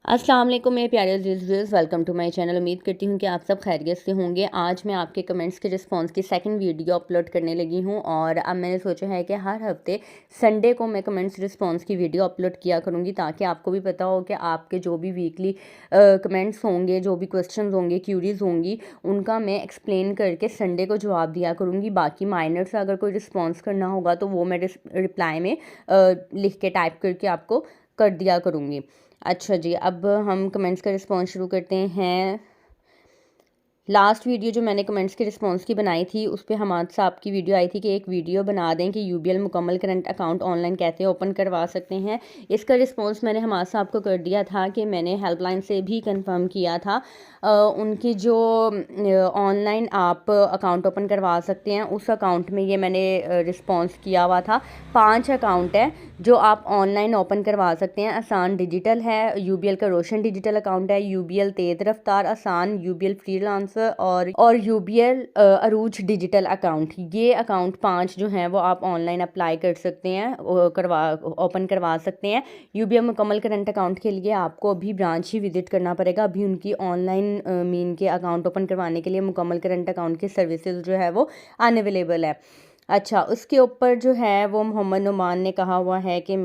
अस्सलाम वालेकुम मेरे प्यारे viewers, welcome to my channel. उम्मीद करती हूँ कि आप सब खैरियत से होंगे। आज मैं आपके कमेंट्स के रिस्पांस की सेकंड वीडियो अपलोड करने लगी हूँ और अब मैंने सोचा है कि हर हफ्ते संडे को मैं कमेंट्स रिस्पांस की वीडियो अपलोड किया करूँगी, ताकि आपको भी पता हो कि आपके जो भी वीकली कमेंट्स होंगे, जो भी क्वेश्चन होंगे, क्यूरीज होंगी, उनका मैं एक्सप्लेन करके संडे को जवाब दिया करूँगी। बाकी माइनर से अगर कोई रिस्पॉन्स करना होगा तो वो मैं रिप्लाई में लिख के टाइप करके आपको कर दिया करूँगी। अच्छा जी, अब हम कमेंट्स का रिस्पॉन्स शुरू करते हैं। लास्ट वीडियो जो मैंने कमेंट्स के रिस्पॉन्स की बनाई थी, उस पर हमाद साहब की वीडियो आई थी कि एक वीडियो बना दें कि यूबीएल मुकम्मल करंट अकाउंट ऑनलाइन कैसे ओपन करवा सकते हैं। इसका रिस्पॉन्स मैंने हमाद साहब को कर दिया था कि मैंने हेल्पलाइन से भी कंफर्म किया था। उनकी जो ऑनलाइन आप अकाउंट ओपन करवा सकते हैं, उस अकाउंट में ये मैंने रिस्पॉन्स किया हुआ था। 5 अकाउंट है जो आप ऑनलाइन ओपन करवा सकते हैं। आसान डिजिटल है, यूबीएल का रोशन डिजिटल अकाउंट है, यूबीएल तेज रफ्तार आसान, यूबीएल फ्रीलांसर और यूबीएल अरूज डिजिटल अकाउंट। ये अकाउंट 5 जो हैं वो आप ऑनलाइन अप्लाई कर सकते हैं, ओपन करवा सकते हैं। यूबीएल मुकम्मल करंट अकाउंट के लिए आपको अभी ब्रांच ही विजिट करना पड़ेगा। अभी उनकी ऑनलाइन मीन के अकाउंट ओपन करवाने के लिए मुकम्मल करंट अकाउंट की सर्विसेज जो है वो अनअवेलेबल है। अच्छा, उसके ऊपर जो है वो मोहम्मद नुमान ने कहा हुआ है कि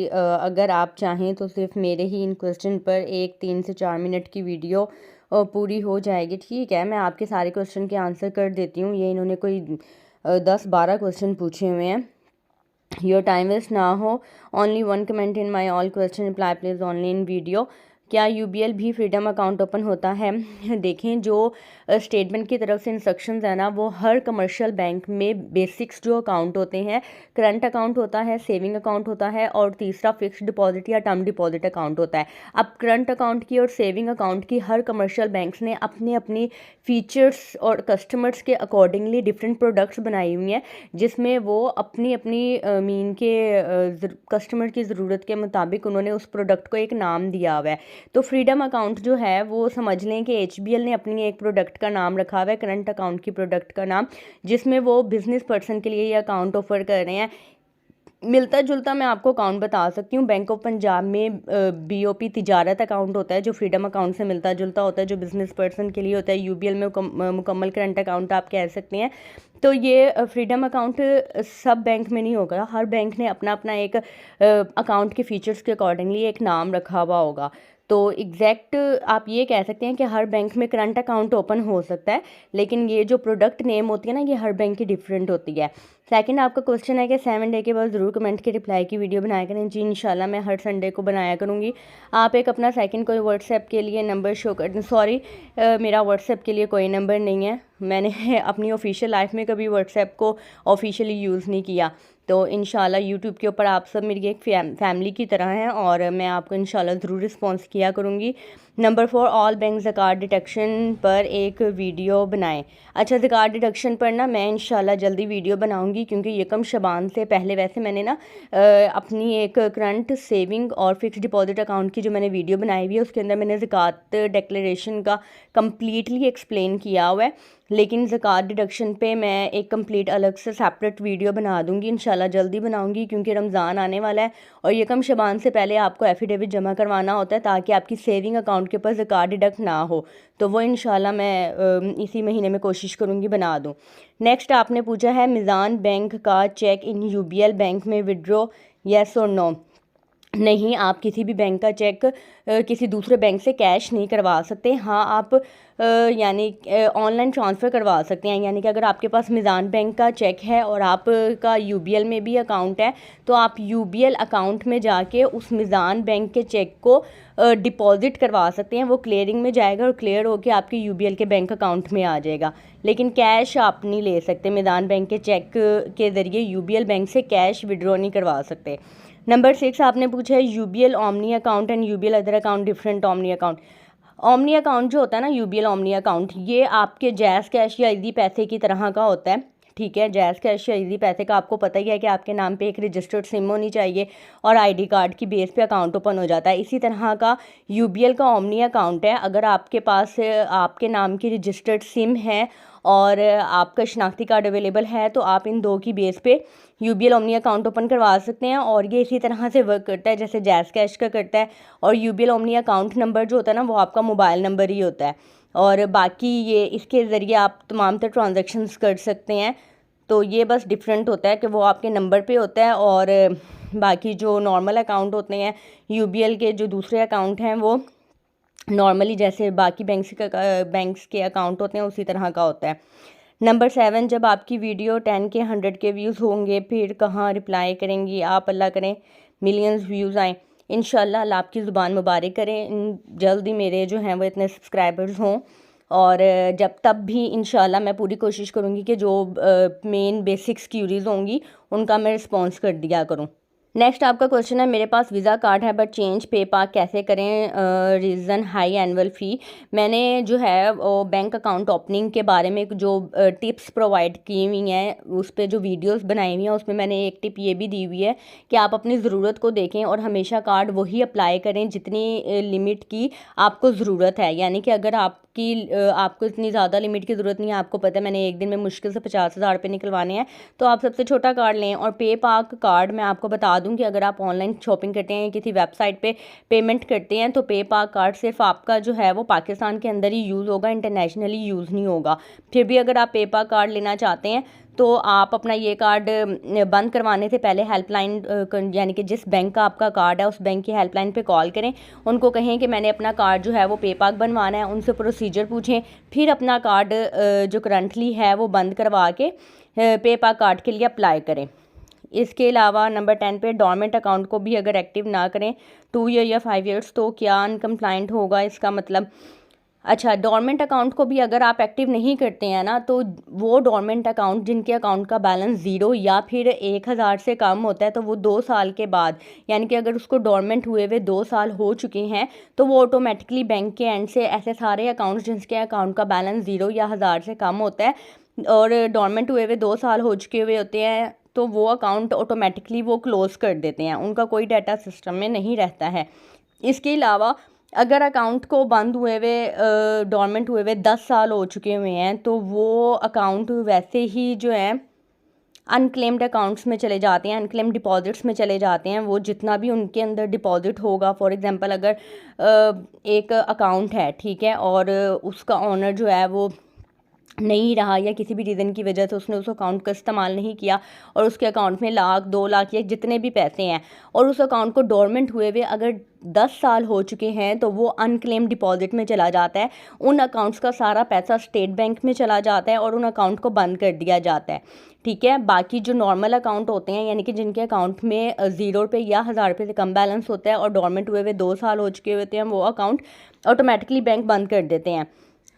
अगर आप चाहें तो सिर्फ मेरे ही इन क्वेश्चन पर 3 से 4 मिनट की वीडियो पूरी हो जाएगी। ठीक है, मैं आपके सारे क्वेश्चन के आंसर कर देती हूँ। ये इन्होंने कोई 10-12 क्वेश्चन पूछे हुए हैं। योर टाइम वेस्ट ना हो, only 1 comment in my all question reply please only in video. क्या यूबीएल भी फ्रीडम अकाउंट ओपन होता है? देखें, जो स्टेट बैंक की तरफ से इंस्ट्रक्शंस है ना, वो हर कमर्शियल बैंक में बेसिक्स जो अकाउंट होते हैं, करंट अकाउंट होता है, सेविंग अकाउंट होता है और तीसरा फिक्स्ड डिपॉजिट या टर्म डिपॉजिट अकाउंट होता है। अब करंट अकाउंट की और सेविंग अकाउंट की हर कमर्शियल बैंक्स ने अपनी अपनी फीचर्स और कस्टमर्स के अकॉर्डिंगली डिफरेंट प्रोडक्ट्स बनाई हुई हैं, जिसमें वो अपनी अपनी मीन के कस्टमर की ज़रूरत के मुताबिक उन्होंने उस प्रोडक्ट को एक नाम दिया हुआ है। तो फ्रीडम अकाउंट जो है वो समझ लें कि एचबीएल ने अपनी एक प्रोडक्ट का नाम रखा हुआ है, करंट अकाउंट की प्रोडक्ट का नाम, जिसमें वो बिजनेस पर्सन के लिए ये अकाउंट ऑफर कर रहे हैं। मिलता जुलता मैं आपको अकाउंट बता सकती हूँ। बैंक ऑफ पंजाब में बीओपी तिजारत अकाउंट होता है जो फ्रीडम अकाउंट से मिलता जुलता होता है, जो बिज़नेस पर्सन के लिए होता है। यूबीएल में मुकम्मल करंट अकाउंट आप कह सकते हैं। तो ये फ्रीडम अकाउंट सब बैंक में नहीं होगा, हर बैंक ने अपना अपना एक अकाउंट के फीचर्स के अकॉर्डिंगली एक नाम रखा हुआ होगा। तो एग्जैक्ट आप ये कह सकते हैं कि हर बैंक में करंट अकाउंट ओपन हो सकता है, लेकिन ये जो प्रोडक्ट नेम होती है ना, ये हर बैंक की डिफरेंट होती है। सेकंड आपका क्वेश्चन है कि 7 डे के बाद ज़रूर कमेंट के रिप्लाई की वीडियो बनाया करें। जी इंशाल्लाह मैं हर संडे को बनाया करूँगी। आप एक अपना सेकंड कोई व्हाट्सएप के लिए नंबर शो कर, सॉरी मेरा व्हाट्सएप के लिए कोई नंबर नहीं है। मैंने अपनी ऑफिशियल लाइफ में कभी व्हाट्सएप को ऑफिशियली यूज़ नहीं किया। तो इंशाल्लाह यूट्यूब के ऊपर आप सब मेरी एक फैमिली की तरह हैं और मैं आपको इंशाल्लाह ज़रूर रिस्पॉन्स किया करूँगी। नंबर 4, ऑल बैंक ज़कात डिडक्शन पर एक वीडियो बनाएं। अच्छा, ज़कात डिडक्शन पर ना मैं इंशाल्लाह जल्दी वीडियो बनाऊंगी, क्योंकि यकम शबान से पहले वैसे मैंने ना अपनी एक करंट, सेविंग और फिक्स डिपॉजिट अकाउंट की जो मैंने वीडियो बनाई हुई है, उसके अंदर मैंने ज़कात डिक्लेरेशन का कम्प्लीटली एक्सप्लेन किया हुआ है। लेकिन ज़कात डिडक्शन पे मैं एक कंप्लीट अलग से सेपरेट वीडियो बना दूंगी, इंशाल्लाह जल्दी बनाऊंगी, क्योंकि रमज़ान आने वाला है और यकम शबान से पहले आपको एफिडेविट जमा करवाना होता है, ताकि आपकी सेविंग अकाउंट के ऊपर ज़कात डिडक्ट ना हो। तो वो इंशाल्लाह मैं इसी महीने में कोशिश करूँगी बना दूँ। नेक्स्ट आपने पूछा है, मिज़ान बैंक का चेक इन यूबीएल बैंक में विड्रॉ, येस और नो? नहीं, आप किसी भी बैंक का चेक किसी दूसरे बैंक से कैश नहीं करवा सकते। हाँ, आप यानी ऑनलाइन ट्रांसफ़र करवा सकते हैं। यानी कि अगर आपके पास मिज़ान बैंक का चेक है और आपका यूबीएल में भी अकाउंट है, तो आप यूबीएल अकाउंट में जाके उस मिज़ान बैंक के चेक को डिपॉजिट करवा सकते हैं। वो क्लियरिंग में जाएगा और क्लियर होकर आपके यूबीएल के बैंक अकाउंट में आ जाएगा। लेकिन कैश आप नहीं ले सकते, मिज़ान बैंक के चेक के ज़रिए यूबीएल बैंक से कैश विड्रॉ नहीं करवा सकते। नंबर 6 आपने पूछा है, UBL omni account and UBL other account different. Omni account, omni account जो होता है ना, यूबीएल ओमनी अकाउंट, ये आपके जैज़ कैश या इजी पैसे की तरह का होता है। ठीक है। जैज़ कैश या ईजी पैसे का आपको पता ही है कि आपके नाम पे एक रजिस्टर्ड सिम होनी चाहिए और आईडी कार्ड की बेस पे अकाउंट ओपन हो जाता है। इसी तरह का यूबीएल का ओमनी अकाउंट है। अगर आपके पास आपके नाम की रजिस्टर्ड सिम है और आपका शनाख्ती कार्ड अवेलेबल है तो आप इन दो की बेस पे यूबीएल ओमनी अकाउंट ओपन करवा सकते हैं और ये इसी तरह से वर्क करता है जैसे जैज़ कैश का करता है। और यूबीएल ओमनी अकाउंट नंबर जो होता है ना वो आपका मोबाइल नंबर ही होता है और बाकी ये इसके ज़रिए आप तमाम तरह ट्रांजैक्शंस कर सकते हैं। तो ये बस डिफरेंट होता है कि वो आपके नंबर पे होता है और बाकी जो नॉर्मल अकाउंट होते हैं यूबीएल के जो दूसरे अकाउंट हैं वो नॉर्मली जैसे बाकी बैंक्स के अकाउंट होते हैं उसी तरह का होता है। नंबर 7, जब आपकी वीडियो 10 के 100 के व्यूज़ होंगे फिर कहाँ रिप्लाई करेंगी आप? अल्लाह करें मिलियंस व्यूज़ आएँ इंशाल्लाह। अल्लाह आपकी ज़ुबान मुबारक करें, जल्दी मेरे जो हैं वो इतने सब्सक्राइबर्स हों और जब तब भी इंशाल्लाह मैं पूरी कोशिश करूँगी कि जो मेन बेसिक्स क्यूरीज़ होंगी उनका मैं रिस्पॉन्स कर दिया करूँ। नेक्स्ट आपका क्वेश्चन है, मेरे पास वीज़ा कार्ड है बट चेंज पेपाल कैसे करें, रीज़न हाई एनुअल फ़ी। मैंने जो है वो बैंक अकाउंट ओपनिंग के बारे में जो टिप्स प्रोवाइड की हुई हैं उस पर जो वीडियोस बनाई हुई हैं उसमें मैंने एक टिप ये भी दी हुई है कि आप अपनी ज़रूरत को देखें और हमेशा कार्ड वही अप्लाई करें जितनी लिमिट की आपको ज़रूरत है। यानी कि अगर आपको इतनी ज़्यादा लिमिट की ज़रूरत नहीं है, आपको पता है मैंने एक दिन में मुश्किल से 50,000 रुपये निकलवाने हैं, तो आप सबसे छोटा कार्ड लें। और पेपाल कार्ड मैं आपको बता दूं कि अगर आप ऑनलाइन शॉपिंग करते हैं किसी वेबसाइट पे पेमेंट करते हैं तो पेपाल कार्ड सिर्फ आपका जो है वो पाकिस्तान के अंदर ही यूज़ होगा, इंटरनेशनली यूज़ नहीं होगा। फिर भी अगर आप पेपाल कार्ड लेना चाहते हैं तो आप अपना ये कार्ड बंद करवाने से पहले हेल्पलाइन यानी कि जिस बैंक का आपका कार्ड है उस बैंक की हेल्पलाइन पे कॉल करें, उनको कहें कि मैंने अपना कार्ड जो है वो पेपाल बनवाना है, उनसे प्रोसीजर पूछें, फिर अपना कार्ड जो करंटली है वो बंद करवा के पेपाल कार्ड के लिए अप्लाई करें। इसके अलावा नंबर 10 पे डोरमेंट अकाउंट को भी अगर एक्टिव ना करें 2 ईयर या 5 ईयर्स तो क्या अनकम्प्लाइंट होगा? इसका मतलब अच्छा, डोरमेंट अकाउंट को भी अगर आप एक्टिव नहीं करते हैं ना तो वो डोरमेंट अकाउंट जिनके अकाउंट का बैलेंस 0 या फिर 1,000 से कम होता है तो वो 2 साल के बाद, यानी कि अगर उसको डोरमेंट हुए हुए 2 साल हो चुके हैं तो वो ऑटोमेटिकली बैंक के एंड से ऐसे सारे अकाउंट्स जिनके अकाउंट का बैलेंस 0 या 1,000 से कम होता है और डोरमेंट हुए हुए 2 साल हो चुके हुए होते हैं तो वो अकाउंट ऑटोमेटिकली वो क्लोज़ कर देते हैं, उनका कोई डाटा सिस्टम में नहीं रहता है। इसके अलावा अगर अकाउंट को बंद हुए हुए डोरमेंट हुए हुए 10 साल हो चुके हुए हैं तो वो अकाउंट वैसे ही जो है अनक्लेम्ड अकाउंट्स में चले जाते हैं, अनक्लेम्ड डिपॉजिट्स में चले जाते हैं। वो जितना भी उनके अंदर डिपॉजिट होगा, फॉर एग्जांपल अगर एक अकाउंट है, ठीक है, और उसका ऑनर जो है वो नहीं रहा या किसी भी रीज़न की वजह से उसने उस अकाउंट का इस्तेमाल नहीं किया और उसके अकाउंट में 1,00,000 2,00,000 या जितने भी पैसे हैं और उस अकाउंट को डोरमेंट हुए हुए अगर 10 साल हो चुके हैं तो वो अनक्लेम डिपॉजिट में चला जाता है। उन अकाउंट्स का सारा पैसा स्टेट बैंक में चला जाता है और उन अकाउंट को बंद कर दिया जाता है, ठीक है। बाकी जो नॉर्मल अकाउंट होते हैं यानी कि जिनके अकाउंट में 0 रुपये या 1,000 रुपये से कम बैलेंस होता है और डोरमेंट हुए हुए 2 साल हो चुके होते हैं, वो अकाउंट ऑटोमेटिकली बैंक बंद कर देते हैं।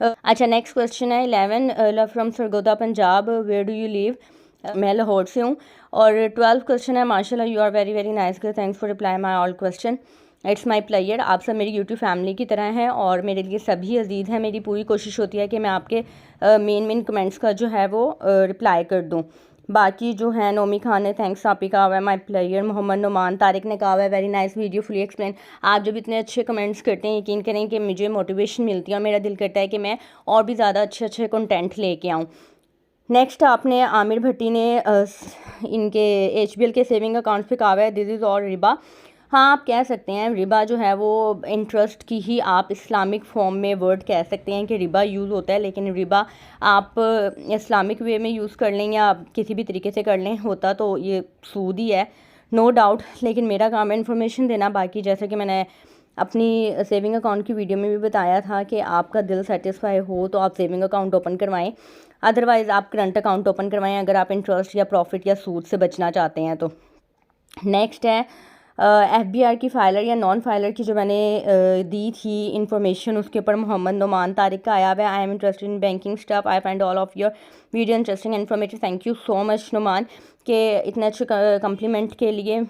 अच्छा, नेक्स्ट क्वेश्चन है 11, love from Sargodha Punjab, where do you live? मैं लाहौर से हूँ। और 12 क्वेश्चन है, माशाल्लाह you are very very nice girl, thanks for reply my all question, it's my player. आप सब मेरी यूट्यूब फैमिली की तरह हैं और मेरे लिए सभी अजीज़ हैं। मेरी पूरी कोशिश होती है कि मैं आपके मेन कमेंट्स का जो है वो रिप्लाई कर दूँ। बाकी जो है नोमी खान ने थैंक्स आपी कहा हुआ है, माई प्लेयर। मोहम्मद नुमान तारिक ने कहा हुआ है very nice video fully explain. आप जब इतने अच्छे कमेंट्स करते हैं यकीन करें कि मुझे मोटिवेशन मिलती है और मेरा दिल करता है कि मैं और भी ज़्यादा अच्छे अच्छे कंटेंट लेके आऊँ। नेक्स्ट आपने आमिर भट्टी ने इनके HBL के सेविंग अकाउंट पे कहा हुआ है दिस इज़ और रिबा। हाँ, आप कह सकते हैं रिबा जो है वो इंटरेस्ट की ही आप इस्लामिक फॉर्म में वर्ड कह सकते हैं कि रिबा यूज़ होता है, लेकिन रिबा आप इस्लामिक वे में यूज़ कर लें या किसी भी तरीके से कर लें, होता तो ये सूद ही है, नो डाउट। लेकिन मेरा काम है इन्फॉर्मेशन देना। बाकी जैसे कि मैंने अपनी सेविंग अकाउंट की वीडियो में भी बताया था कि आपका दिल सेटिस्फाई हो तो आप सेविंग अकाउंट ओपन करवाएं, अदरवाइज़ आप करंट अकाउंट ओपन करवाएं अगर आप इंटरेस्ट या प्रॉफिट या सूद से बचना चाहते हैं तो। नेक्स्ट है FBR की फाइलर या नॉन फाइलर की जो मैंने दी थी इंफॉर्मेशन, उसके ऊपर मोहम्मद नुमान तारिक का आया हुआ है, I am interested in banking stuff, I find all of your video interesting informative. Thank you so much Numan के इतने अच्छे कम्प्लीमेंट के लिए।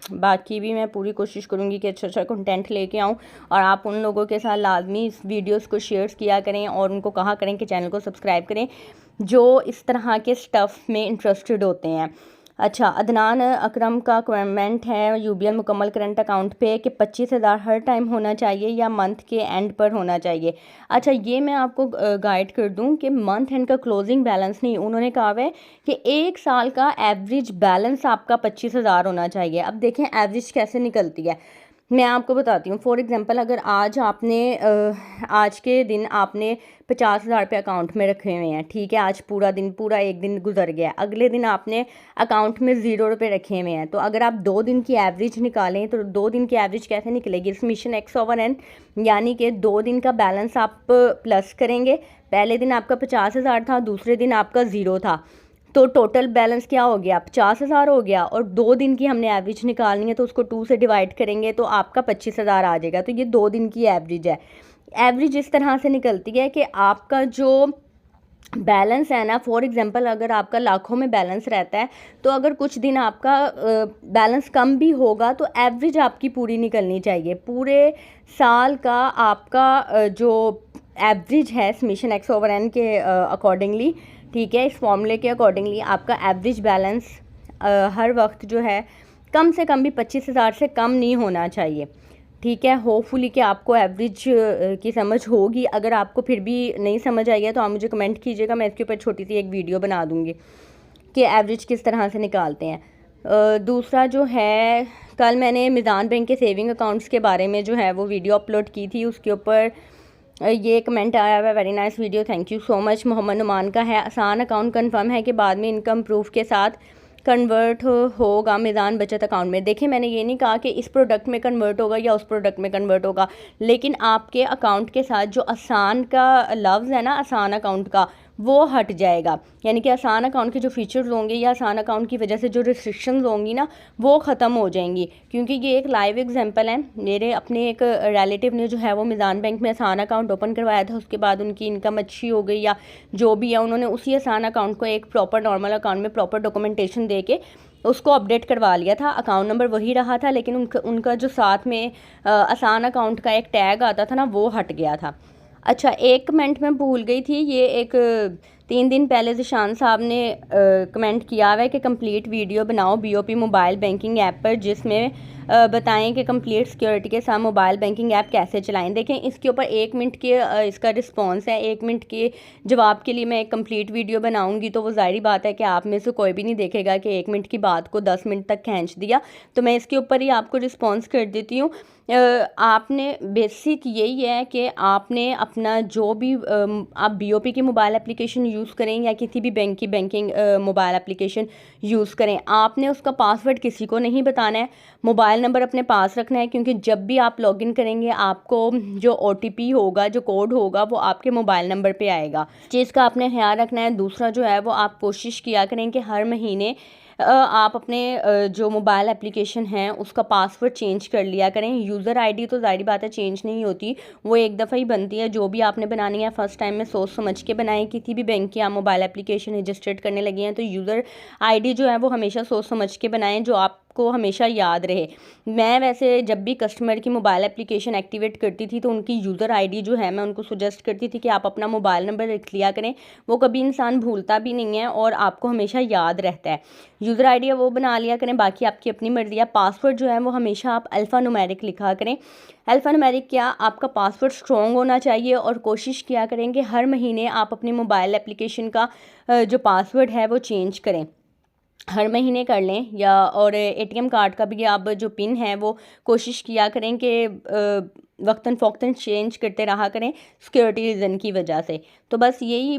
बाकी भी मैं पूरी कोशिश करूँगी कि अच्छा अच्छा कंटेंट लेके आऊँ और आप उन लोगों के साथ लाजमी इस वीडियोस को शेयर किया करें और उनको कहा करें कि चैनल को सब्सक्राइब करें। जो इस तरह के स्टफ़ में इंटरेस्टेड होते हैं। अच्छा, अदनान अकरम का कमेंट है यूबीएल मुकम्मल करंट अकाउंट पे कि 25,000 हर टाइम होना चाहिए या मंथ के एंड पर होना चाहिए। अच्छा, ये मैं आपको गाइड कर दूं कि मंथ एंड का क्लोजिंग बैलेंस नहीं, उन्होंने कहा है कि 1 साल का एवरेज बैलेंस आपका 25,000 होना चाहिए। अब देखें एवरेज कैसे निकलती है, मैं आपको बताती हूँ। फॉर एग्जांपल, अगर आज आपने आज के दिन आपने 50,000 रुपये अकाउंट में रखे हुए हैं, ठीक है, आज पूरा एक दिन गुजर गया, अगले दिन आपने अकाउंट में 0 रुपये रखे हुए हैं, तो अगर आप 2 दिन की एवरेज निकालें तो 2 दिन की एवरेज कैसे निकलेगी? समीशन x/n, यानी कि 2 दिन का बैलेंस आप प्लस करेंगे। पहले दिन आपका 50,000 था, दूसरे दिन आपका 0 था, तो टोटल बैलेंस क्या हो गया? 50,000 हो गया। और 2 दिन की हमने एवरेज निकालनी है तो उसको 2 से डिवाइड करेंगे तो आपका 25,000 आ जाएगा। तो ये 2 दिन की एवरेज है। एवरेज इस तरह से निकलती है कि आपका जो बैलेंस है ना, फॉर एग्जांपल अगर आपका लाखों में बैलेंस रहता है तो अगर कुछ दिन आपका बैलेंस कम भी होगा तो एवरेज आपकी पूरी निकलनी चाहिए। पूरे साल का आपका जो एवरेज है समीशन x/n के अकॉर्डिंगली, ठीक है, इस फॉर्मूले के अकॉर्डिंगली आपका एवरेज बैलेंस हर वक्त जो है कम से कम भी 25,000 से कम नहीं होना चाहिए, ठीक है। होपफुली कि आपको एवरेज की समझ होगी। अगर आपको फिर भी नहीं समझ आई है तो आप मुझे कमेंट कीजिएगा, मैं इसके ऊपर छोटी सी एक वीडियो बना दूँगी कि एवरेज किस तरह से निकालते हैं। दूसरा जो है, कल मैंने मीज़ान बैंक के सेविंग अकाउंट्स के बारे में जो है वो वीडियो अपलोड की थी, उसके ऊपर ये कमेंट आया हुआ है, very nice video, thank you so much. Mohammad Numan का है, आसान अकाउंट कंफर्म है कि बाद में इनकम प्रूफ के साथ कन्वर्ट होगा मीज़ान बचत अकाउंट में। देखिए, मैंने ये नहीं कहा कि इस प्रोडक्ट में कन्वर्ट होगा या उस प्रोडक्ट में कन्वर्ट होगा, लेकिन आपके अकाउंट के साथ जो आसान का लफ्ज़ है ना, आसान अकाउंट का, वो हट जाएगा। यानी कि आसान अकाउंट के जो फीचर्स होंगे या आसान अकाउंट की वजह से जो रिस्ट्रिक्शंस होंगी ना, वो ख़त्म हो जाएंगी। क्योंकि ये एक लाइव एग्जांपल है, मेरे अपने एक रिलेटिव ने जो है वो मीज़ान बैंक में आसान अकाउंट ओपन करवाया था, उसके बाद उनकी इनकम अच्छी हो गई या जो भी है, उन्होंने उसी आसान अकाउंट को एक प्रॉपर नॉर्मल अकाउंट में प्रॉपर डॉक्यूमेंटेशन दे के उसको अपडेट करवा लिया था। अकाउंट नंबर वही रहा था, लेकिन उनका जो साथ में आसान अकाउंट का एक टैग आता था ना, वो हट गया था। अच्छा, एक कमेंट मैं भूल गई थी, ये एक 3 दिन पहले ज़िशान साहब ने कमेंट किया हुआ है कि कंप्लीट वीडियो बनाओ BOP मोबाइल बैंकिंग ऐप पर, जिसमें बताएं कि कंप्लीट सिक्योरिटी के साथ मोबाइल बैंकिंग ऐप कैसे चलाएं। देखें, इसके ऊपर 1 मिनट के इसका रिस्पांस है, 1 मिनट के जवाब के लिए मैं एक कंप्लीट वीडियो बनाऊंगी, तो वो ज़ाहिर बात है कि आप में से कोई भी नहीं देखेगा कि 1 मिनट की बात को 10 मिनट तक खींच दिया। तो मैं इसके ऊपर ही आपको रिस्पॉन्स कर देती हूँ। आपने बेसिक यही है कि आपने अपना जो भी आप BOP की मोबाइल एप्लीकेशन यूज़ करें या किसी भी बैंक की बैंकिंग मोबाइल एप्लीकेशन यूज़ करें, आपने उसका पासवर्ड किसी को नहीं बताना है, मोबाइल नंबर अपने पास रखना है, क्योंकि जब भी आप लॉगिन करेंगे आपको जो OTP होगा, जो कोड होगा, वो आपके मोबाइल नंबर पे आएगा। चीज़ का आपने ख्याल रखना है। दूसरा जो है वो आप कोशिश किया करें कि हर महीने आप अपने जो मोबाइल एप्लीकेशन है उसका पासवर्ड चेंज कर लिया करें। यूज़र ID तो ज़ाहिर बात है चेंज नहीं होती, वो एक दफ़ा ही बनती है। जो भी आपने बनानी है फ़र्स्ट टाइम में सोच समझ के बनाएं। किसी भी बैंक की आप मोबाइल एप्लीकेशन रजिस्टर्ड करने लगे हैं तो यूज़र ID जो है वो हमेशा सोच समझ के बनाएं, जो आपको हमेशा याद रहे। मैं वैसे जब भी कस्टमर की मोबाइल एप्लीकेशन एक्टिवेट करती थी तो उनकी यूज़र ID जो है, मैं उनको सुजेस्ट करती थी कि आप अपना मोबाइल नंबर लिख लिया करें, वो कभी इंसान भूलता भी नहीं है और आपको हमेशा याद रहता है। यूज़र ID है वो बना लिया करें, बाकी आपकी अपनी मर्ज़ी है। पासवर्ड जो है वो हमेशा आप अल्फ़ान्यूमेरिक लिखा करें। अल्फ़ान्यूमेरिक क्या, आपका पासवर्ड स्ट्रॉन्ग होना चाहिए और कोशिश किया करें कि हर महीने आप अपनी मोबाइल एप्लीकेशन का जो पासवर्ड है वो चेंज करें, हर महीने कर लें। या और ATM कार्ड का भी आप जो पिन है वो कोशिश किया करें कि वक्तन फ़ौक्तन चेंज करते रहा करें, सिक्योरिटी रीज़न की वजह से। तो बस यही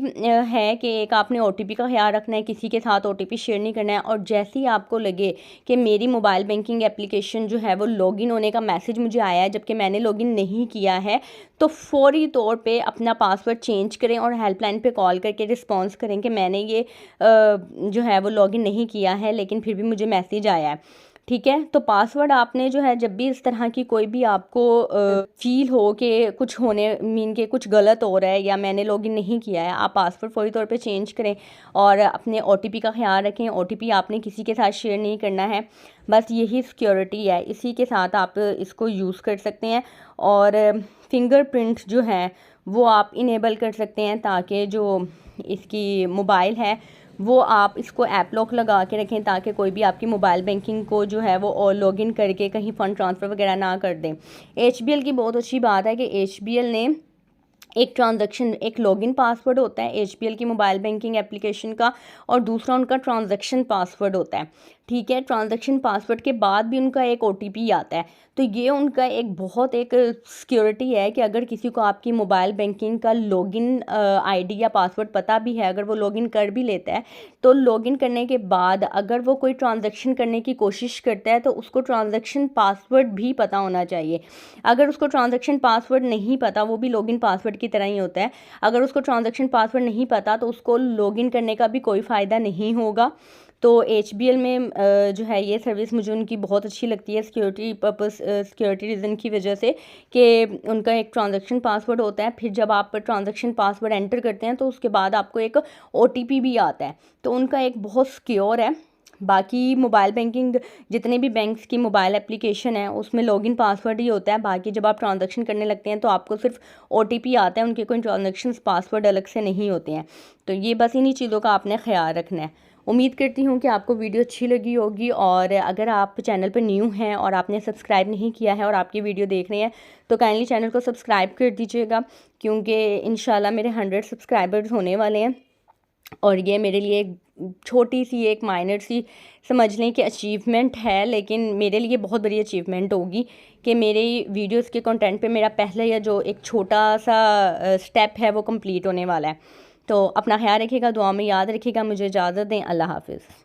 है कि एक आपने OTP का ख्याल रखना है, किसी के साथ OTP शेयर नहीं करना है। और जैसे ही आपको लगे कि मेरी मोबाइल बैंकिंग एप्लीकेशन जो है वो लॉगिन होने का मैसेज मुझे आया है जबकि मैंने लॉगिन नहीं किया है, तो फ़ौरी तौर पे अपना पासवर्ड चेंज करें और हेल्पलाइन पे कॉल करके रिस्पॉन्स करें कि मैंने ये जो है वो लॉगिन नहीं किया है लेकिन फिर भी मुझे मैसेज आया है, ठीक है। तो पासवर्ड आपने जो है, जब भी इस तरह की कोई भी आपको फील हो कि कुछ होने मीन के कुछ गलत हो रहा है या मैंने लॉगिन नहीं किया है, आप पासवर्ड फौरी तौर पे चेंज करें और अपने OTP का ख्याल रखें। OTP आपने किसी के साथ शेयर नहीं करना है, बस यही सिक्योरिटी है, इसी के साथ आप इसको यूज़ कर सकते हैं। और फिंगरप्रिंट जो है वो आप इनेबल कर सकते हैं, ताकि जो इसकी मोबाइल है वो आप इसको ऐप लॉक लगा के रखें, ताकि कोई भी आपकी मोबाइल बैंकिंग को जो है वो लॉगिन करके कहीं फ़ंड ट्रांसफ़र वगैरह ना कर दें। HBL की बहुत अच्छी बात है कि HBL ने एक ट्रांजैक्शन, एक लॉगिन पासवर्ड होता है HBL की मोबाइल बैंकिंग एप्लीकेशन का, और दूसरा उनका ट्रांजैक्शन पासवर्ड होता है। ठीक है, ट्रांजैक्शन पासवर्ड के बाद भी उनका एक OTP आता है। तो ये उनका एक बहुत एक सिक्योरिटी है कि अगर किसी को आपकी मोबाइल बैंकिंग का लॉगिन ID या पासवर्ड पता भी है, अगर वो लॉगिन कर भी लेता है, तो लॉगिन करने के बाद अगर वो कोई ट्रांजैक्शन करने की कोशिश करता है तो उसको ट्रांजैक्शन पासवर्ड भी पता होना चाहिए। अगर उसको ट्रांजैक्शन पासवर्ड नहीं पता, वो भी लॉगिन पासवर्ड की तरह ही होता है, अगर उसको ट्रांजैक्शन पासवर्ड नहीं पता तो उसको लॉगिन करने का भी कोई फ़ायदा नहीं होगा। तो HBL में जो है ये सर्विस मुझे उनकी बहुत अच्छी लगती है सिक्योरिटी पर्पस, सिक्योरिटी रीज़न की वजह से, कि उनका एक ट्रांजैक्शन पासवर्ड होता है, फिर जब आप ट्रांजैक्शन पासवर्ड एंटर करते हैं तो उसके बाद आपको एक OTP भी आता है। तो उनका एक बहुत सिक्योर है। बाकी मोबाइल बैंकिंग जितने भी बैंक्स की मोबाइल एप्लीकेशन है उसमें लॉगिन पासवर्ड ही होता है, बाकी जब आप ट्रांजैक्शन करने लगते हैं तो आपको सिर्फ OTP आता है, उनके कोई ट्रांजैक्शन पासवर्ड अलग से नहीं होते हैं। तो ये बस इन्हीं चीज़ों का आपने ख्याल रखना है। उम्मीद करती हूँ कि आपको वीडियो अच्छी लगी होगी, और अगर आप चैनल पर न्यू हैं और आपने सब्सक्राइब नहीं किया है और आपकी वीडियो देख रहे हैं तो काइंडली चैनल को सब्सक्राइब कर दीजिएगा, क्योंकि इंशाल्लाह मेरे 100 सब्सक्राइबर्स होने वाले हैं। और ये मेरे लिए एक छोटी सी, एक माइनर सी समझ लें कि अचीवमेंट है, लेकिन मेरे लिए बहुत बड़ी अचीवमेंट होगी कि मेरे वीडियोस के कंटेंट पे मेरा पहला या जो एक छोटा सा स्टेप है वो कंप्लीट होने वाला है। तो अपना ख्याल रखिएगा, दुआ में याद रखिएगा। मुझे इजाज़त दें। अल्लाह हाफ़िज़।